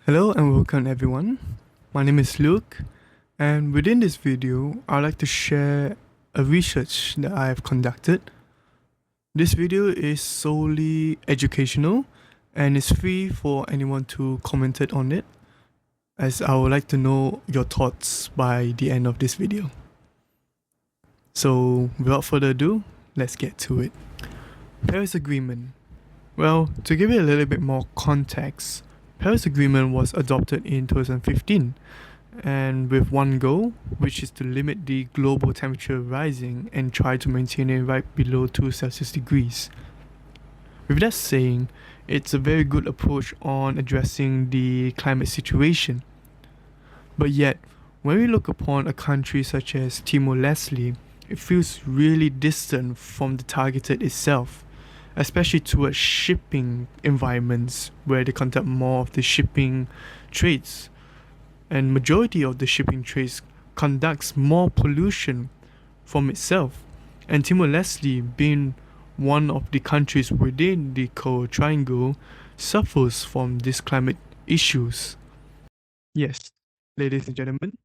Hello and welcome everyone. My name is Luke, and within this video, I'd like to share a research that I have conducted. This video is solely educational and is free for anyone to comment on it, as I would like to know your thoughts by the end of this video. So without further ado, let's get to it. Paris Agreement. Well, to give it a little bit more context, Paris Agreement was adopted in 2015 and with one goal, which is to limit the global temperature rising and try to maintain it right below 2 Celsius degrees. With that saying, it's a very good approach on addressing the climate situation. But yet, when we look upon a country such as Timor-Leste, it feels really distant from the targeted itself, especially towards shipping environments where they conduct more of the shipping trades, and majority of the shipping trades conducts more pollution from itself, and Timor-Leste, being one of the countries within the Coral Triangle, suffers from these climate issues. Yes, ladies and gentlemen,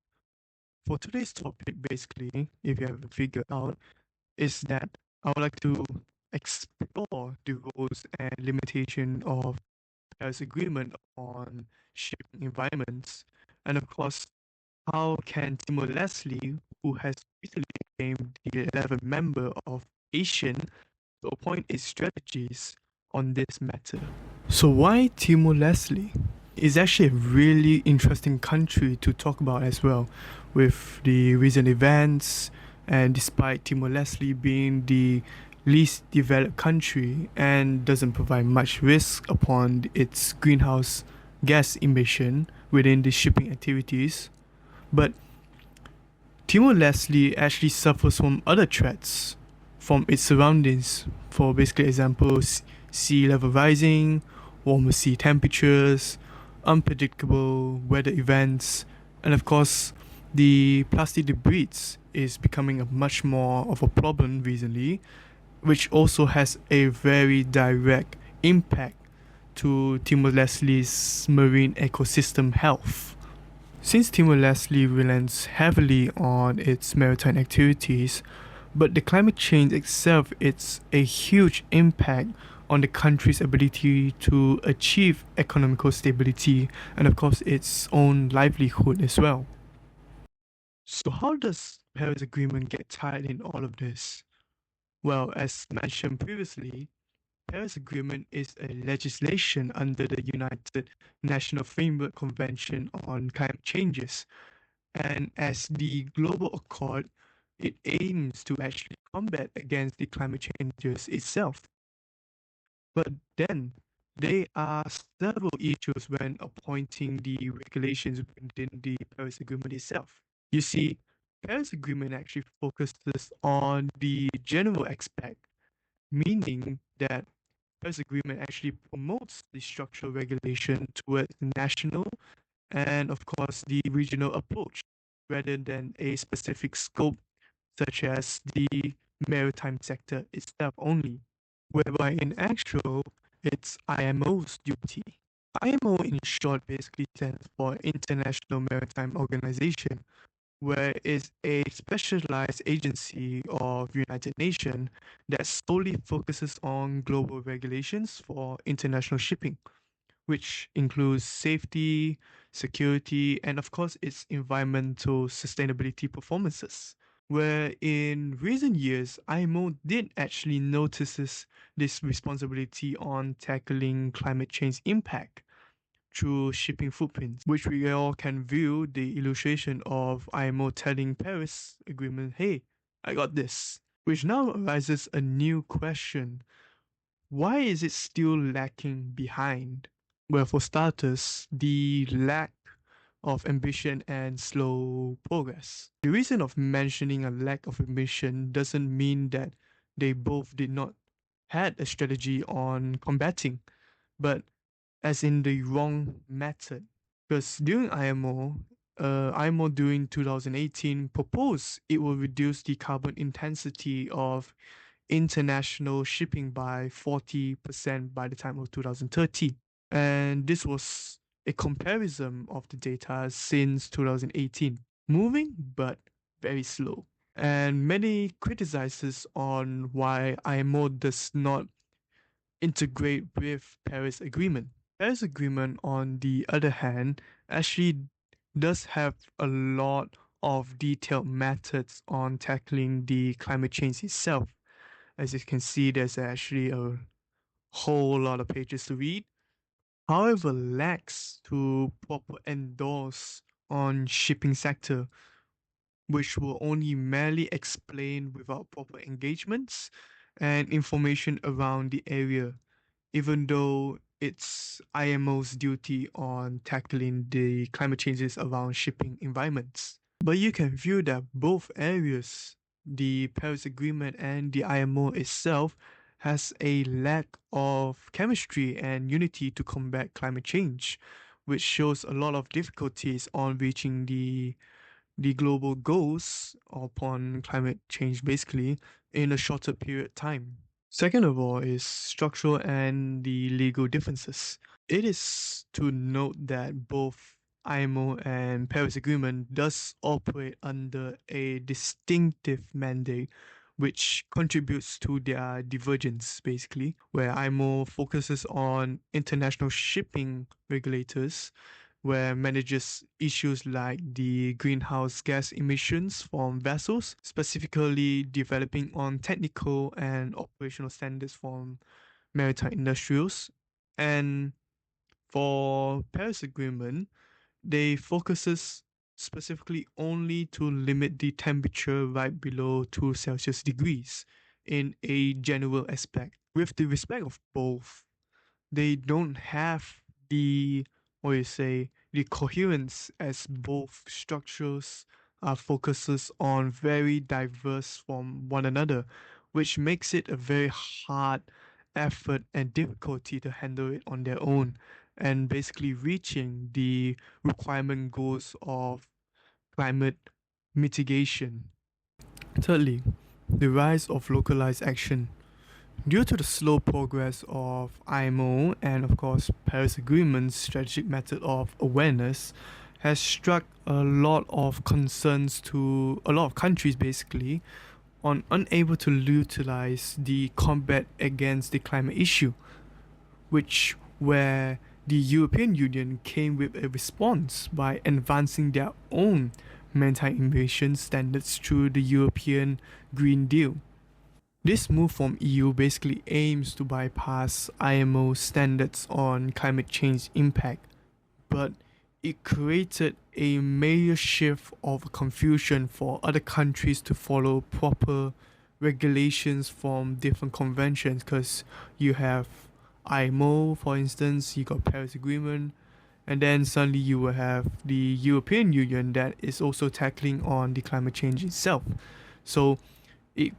for today's topic, basically, if you haven't figured out, is that I would like to explore the roles and limitation of Paris Agreement on shipping environments, and of course, how can Timor-Leste, who has recently become the 11th member of ASEAN, to appoint its strategies on this matter? So why Timor-Leste? Is actually a really interesting country to talk about as well, with the recent events, and despite Timor-Leste being the least developed country and doesn't provide much risk upon its greenhouse gas emission within the shipping activities, but Timor-Leste actually suffers from other threats from its surroundings. For basically example, sea level rising, warmer sea temperatures, unpredictable weather events, and of course, the plastic debris is becoming a much more of a problem recently, which also has a very direct impact to Timor-Leste's marine ecosystem health. Since Timor-Leste relies heavily on its maritime activities, but the climate change itself it's a huge impact on the country's ability to achieve economical stability and of course its own livelihood as well. So how does Paris Agreement get tied in all of this? Well, as mentioned previously, Paris Agreement is a legislation under the United National Framework Convention on Climate Changes. And as the global accord, it aims to actually combat against the climate changes itself. But then there are several issues when appointing the regulations within the Paris Agreement itself. You see, Paris Agreement actually focuses on the general aspect, meaning that Paris Agreement actually promotes the structural regulation towards the national and of course the regional approach rather than a specific scope such as the maritime sector itself only, whereby in actual it's IMO's duty. IMO in short basically stands for International Maritime Organization, where it's a specialized agency of United Nations that solely focuses on global regulations for international shipping, which includes safety, security, and of course its environmental sustainability performances. Where in recent years, IMO did actually notices this responsibility on tackling climate change impact through shipping footprints, which we all can view the illustration of IMO telling Paris Agreement, hey, I got this. Which now arises a new question. Why is it still lacking behind? Well, for starters, the lack of ambition and slow progress. The reason of mentioning a lack of ambition doesn't mean that they both did not had a strategy on combating, but as in the wrong method. Because during IMO during 2018 proposed it will reduce the carbon intensity of international shipping by 40% by the time of 2030. And this was a comparison of the data since 2018, moving but very slow. And many criticizes on why IMO does not integrate with Paris Agreement. Paris Agreement, on the other hand, actually does have a lot of detailed methods on tackling the climate change itself. As you can see, there's actually a whole lot of pages to read. However, lacks to proper endorse on shipping sector, which will only merely explain without proper engagements and information around the area, even though it's IMO's duty on tackling the climate changes around shipping environments. But you can view that both areas, the Paris Agreement and the IMO itself, has a lack of chemistry and unity to combat climate change, which shows a lot of difficulties on reaching the global goals upon climate change basically in a shorter period of time. Second of all is structural and the legal differences. It is to note that both IMO and Paris Agreement does operate under a distinctive mandate which contributes to their divergence basically, where IMO focuses on international shipping regulators where manages issues like the greenhouse gas emissions from vessels, specifically developing on technical and operational standards from maritime industrials. And for Paris Agreement, they focuses specifically only to limit the temperature right below 2 Celsius degrees in a general aspect. With the respect of both, they don't have the what you say the coherence, as both structures are focuses on very diverse from one another, which makes it a very hard effort and difficulty to handle it on their own and basically reaching the requirement goals of climate mitigation. Thirdly, the rise of localized action. Due to the slow progress of IMO and of course Paris Agreement's strategic method of awareness has struck a lot of concerns to a lot of countries basically on unable to utilize the combat against the climate issue, which where the European Union came with a response by advancing their own maritime emission standards through the European Green Deal. This move from EU basically aims to bypass IMO standards on climate change impact, but it created a major shift of confusion for other countries to follow proper regulations from different conventions because you have IMO, for instance, you got Paris Agreement, and then suddenly you will have the European Union that is also tackling on the climate change itself. So it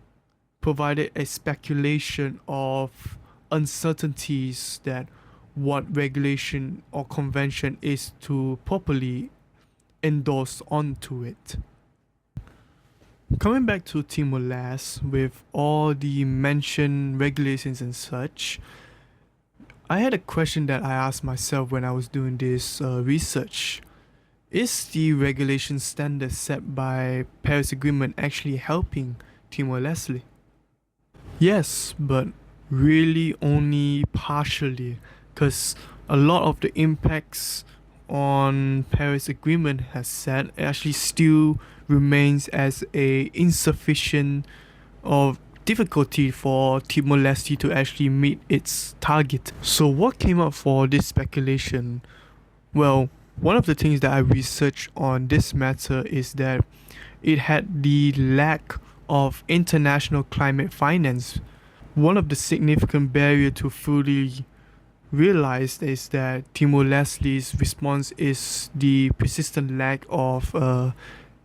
provided a speculation of uncertainties that what regulation or convention is to properly endorse onto it. Coming back to Timor-Leste, with all the mentioned regulations and such, I had a question that I asked myself when I was doing this research. Is the regulation standard set by Paris Agreement actually helping Timor-Leste? Yes, but really only partially, because a lot of the impacts on Paris Agreement has said actually still remains as a insufficient of difficulty for Timor-Leste to actually meet its target. So what came up for this speculation? Well, one of the things that I researched on this matter is that it had the lack of international climate finance. One of the significant barriers to fully realize is that Timor-Leste's response is the persistent lack of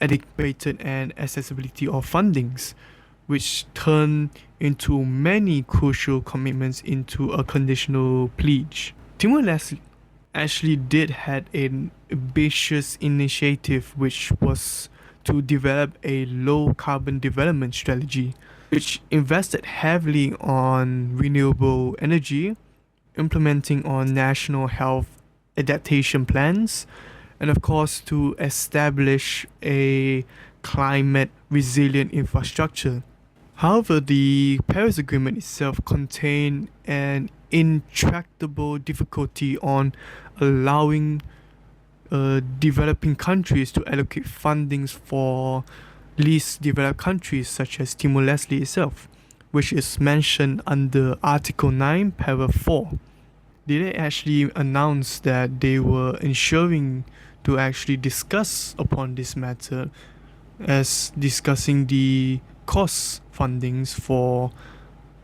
adequate and accessibility of fundings, which turn into many crucial commitments into a conditional pledge. Timor-Leste actually did had an ambitious initiative which was to develop a low carbon development strategy which invested heavily on renewable energy, implementing on national health adaptation plans, and of course to establish a climate resilient infrastructure. However, the Paris Agreement itself contained an intractable difficulty on allowing developing countries to allocate fundings for least developed countries such as Timor-Leste itself, which is mentioned under Article 9, Paragraph 4. They actually announced that they were ensuring to actually discuss upon this matter as discussing the cost fundings for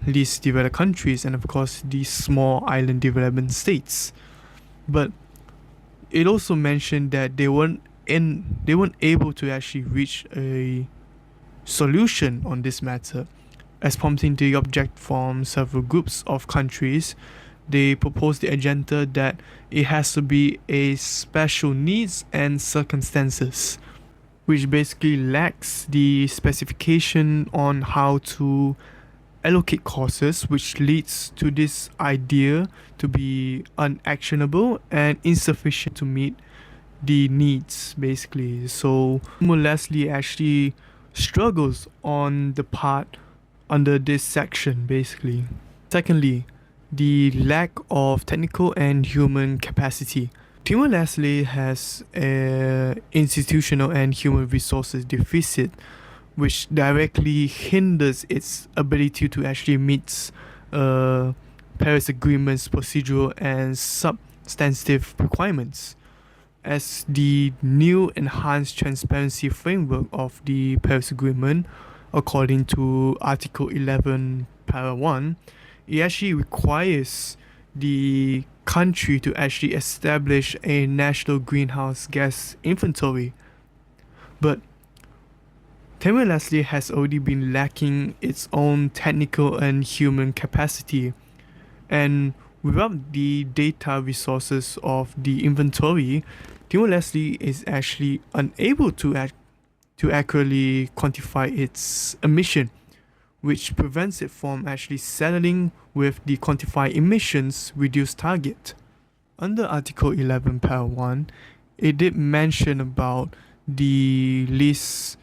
least developed countries and of course the small island development states. But it also mentioned that they weren't able to actually reach a solution on this matter, as prompting the object from several groups of countries. They proposed the agenda that it has to be a special needs and circumstances, which basically lacks the specification on how to allocate courses, which leads to this idea to be unactionable and insufficient to meet the needs basically. So Leslie actually struggles on the part under this section basically. Secondly, the lack of technical and human capacity. Timor-Leste has a institutional and human resources deficit which directly hinders its ability to actually meet Paris Agreement's procedural and substantive requirements. As the new enhanced transparency framework of the Paris Agreement, according to Article 11, Para 1, it actually requires the country to actually establish a national greenhouse gas inventory. But Timor-Leste has already been lacking its own technical and human capacity, and without the data resources of the inventory, Timor-Leste is actually unable to accurately quantify its emission, which prevents it from actually settling with the quantified emissions reduced target. Under Article 11, Para 1, it did mention about the least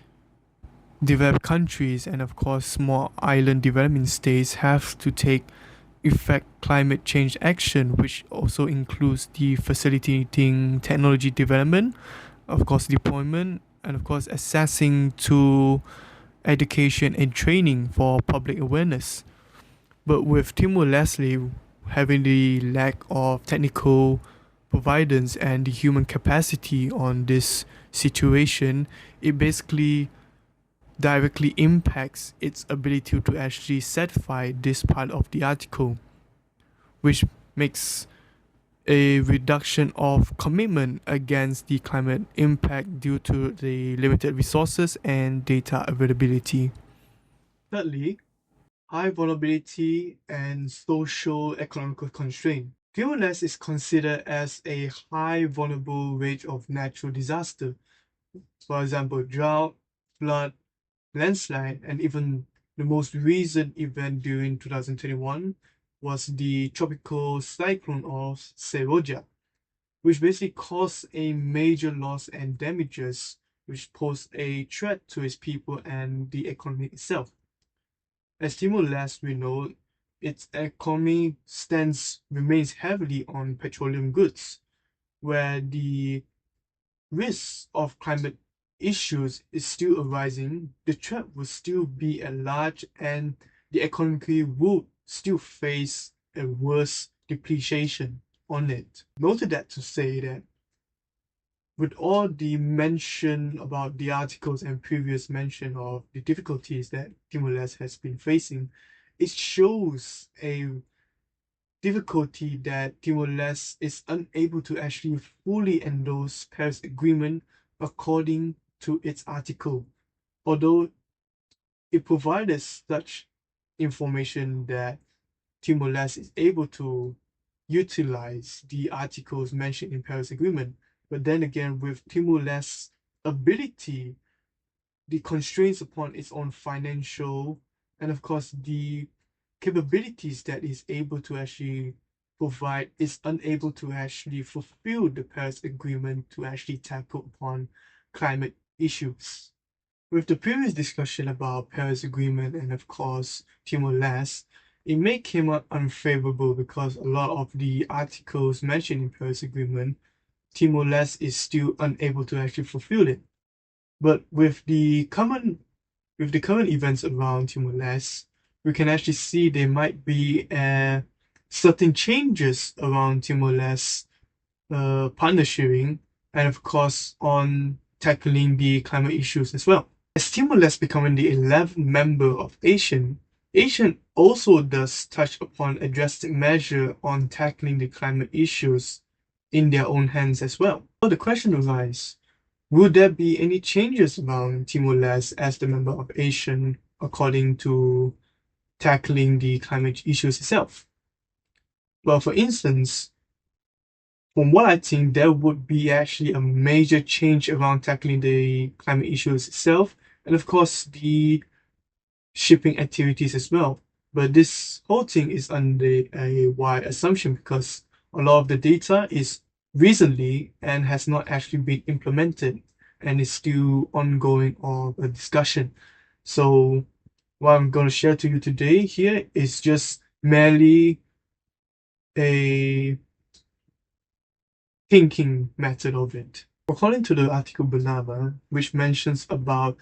developed countries and of course small island development states have to take effect climate change action, which also includes the facilitating technology development, of course deployment, and of course assessing to education and training for public awareness. But with Timor-Leste having the lack of technical providence and the human capacity on this situation, it basically directly impacts its ability to actually certify this part of the article, which makes a reduction of commitment against the climate impact due to the limited resources and data availability. Thirdly, high vulnerability and social economical constraint. Timor-Leste is considered as a high vulnerable range of natural disaster. For example, drought, flood, landslide, and even the most recent event during 2021 was the tropical cyclone of Seroja, which basically caused a major loss and damages, which posed a threat to its people and the economy itself. As Timor-Leste, we know its economy remains heavily on petroleum goods, where the risk of climate issues is still arising, the threat will still be at large and the economy would still face a worse depreciation on it. Noted that to say that with all the mention about the articles and previous mention of the difficulties that Timor-Leste has been facing, it shows a difficulty that Timor-Leste is unable to actually fully endorse Paris Agreement according to its article. Although it provided such information that Timor-Leste is able to utilize the articles mentioned in Paris Agreement, but then again, with Timor-Leste's ability, the constraints upon its own financial and of course the capabilities that is able to actually provide is unable to actually fulfill the Paris Agreement to actually tackle upon climate issues. With the previous discussion about Paris Agreement and of course Timor-Leste, it may came out unfavorable because a lot of the articles mentioned in Paris Agreement, Timor-Leste is still unable to actually fulfill it. But with the current events around Timor-Leste, we can actually see there might be certain changes around Timor-Leste partner sharing and of course on tackling the climate issues as well. As Timor-Leste becoming the 11th member of ASEAN, ASEAN also does touch upon a drastic measure on tackling the climate issues in their own hands as well. So the question arises, will there be any changes around Timor-Leste as the member of ASEAN according to tackling the climate issues itself? Well, for instance, from what I think, there would be actually a major change around tackling the climate issues itself, and of course the shipping activities as well. But this whole thing is under a wide assumption because a lot of the data is recently and has not actually been implemented and is still ongoing of a discussion. So what I'm going to share to you today here is just merely a thinking method of it. According to the article Banana, which mentions about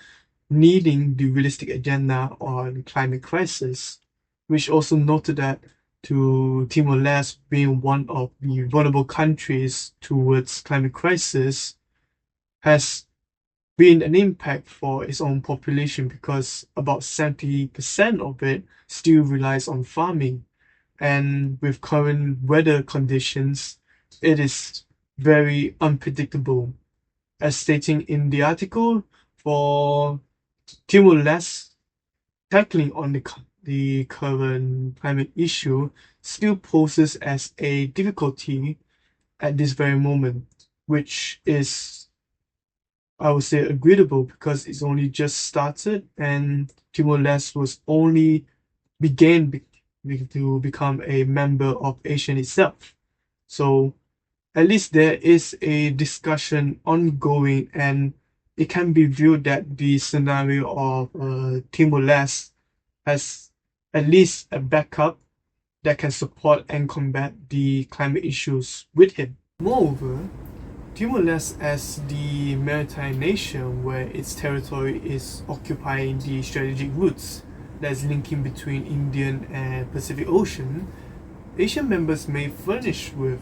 needing the realistic agenda on climate crisis, which also noted that to Timor-Leste being one of the vulnerable countries towards climate crisis has been an impact for its own population because about 70% of it still relies on farming. And with current weather conditions, it is very unpredictable. As stating in the article, for Timor-Leste, tackling on the current climate issue still poses as a difficulty at this very moment, which is, I would say, agreeable because it's only just started and Timor-Leste was only began to become a member of ASEAN itself. So at least there is a discussion ongoing and it can be viewed that the scenario of Timor-Leste has at least a backup that can support and combat the climate issues with him. Moreover, Timor-Leste as the maritime nation where its territory is occupying the strategic routes that's linking between Indian and Pacific Ocean, Asian members may furnish with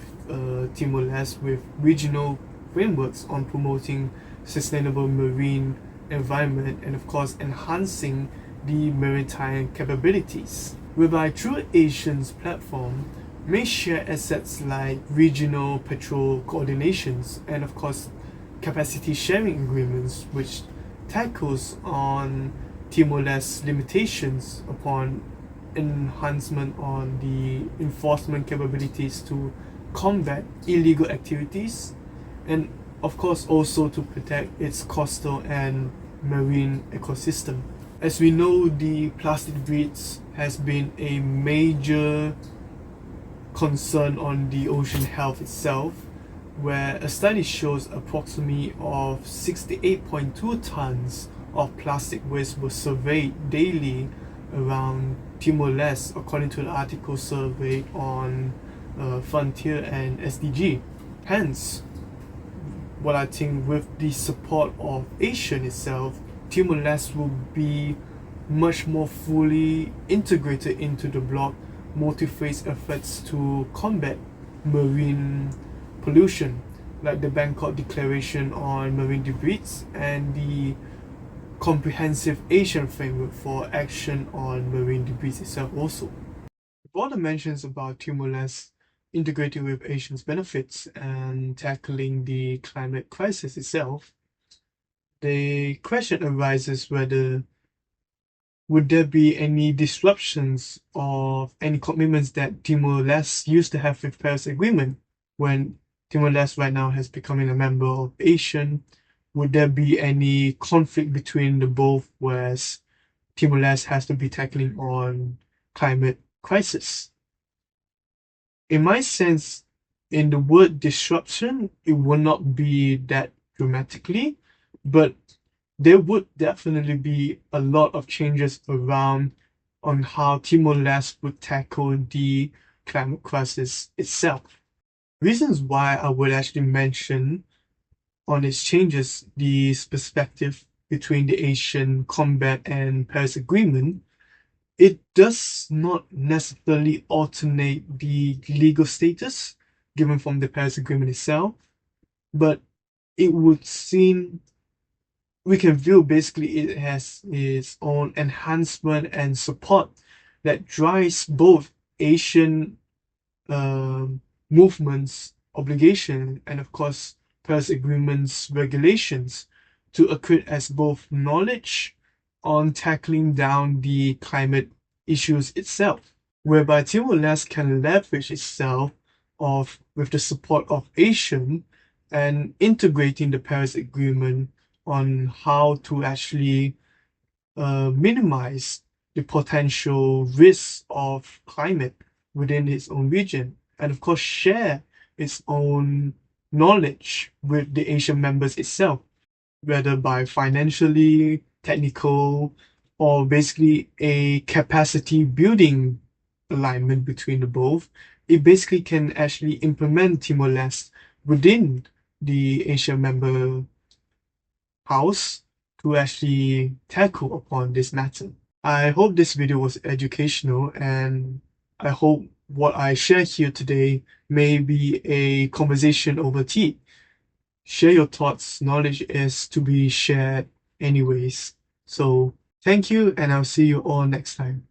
Timor-Leste with regional frameworks on promoting sustainable marine environment and of course enhancing the maritime capabilities, whereby through Asian's platform may share assets like regional patrol coordinations and of course capacity sharing agreements which tackles on Timor-Leste's limitations upon enhancement on the enforcement capabilities to combat illegal activities and of course also to protect its coastal and marine ecosystem. As we know, the plastic breach has been a major concern on the ocean health itself, where a study shows approximately of 68.2 tons of plastic waste was surveyed daily around Timor-Leste, according to the article surveyed on Frontier and SDG. Hence, what I think with the support of ASEAN itself, Timor-Leste will be much more fully integrated into the bloc multi-phase efforts to combat marine pollution, like the Bangkok Declaration on Marine Debris and the Comprehensive Asian Framework for Action on Marine Debris itself also. With all the mentions about Timor-Leste integrating with Asian's benefits and tackling the climate crisis itself, the question arises whether would there be any disruptions of any commitments that Timor-Leste used to have with Paris Agreement when Timor-Leste right now has becoming a member of ASEAN? Would there be any conflict between the both, whereas Timor-Leste has to be tackling on climate crisis? In my sense, in the word disruption, it will not be that dramatically, but there would definitely be a lot of changes around on how Timor-Leste would tackle the climate crisis itself. Reasons why I would actually mention on its changes the perspective between the Asian Combat and Paris Agreement, it does not necessarily alternate the legal status given from the Paris Agreement itself, but it would seem we can view basically it has its own enhancement and support that drives both Asian um movements, obligation, and of course Paris Agreement's regulations to equate as both knowledge on tackling down the climate issues itself, whereby Timor-Leste can leverage itself of with the support of Asian and integrating the Paris Agreement on how to actually minimize the potential risks of climate within its own region, and of course share its own knowledge with the Asian members itself, whether by financially, technical, or basically a capacity building alignment between the both. It basically can actually implement Timor-Leste within the Asian member house to actually tackle upon this matter. I hope this video was educational, and I hope what I share here today may be a conversation over tea. Share your thoughts. Knowledge is to be shared anyways. So thank you, and I'll see you all next time.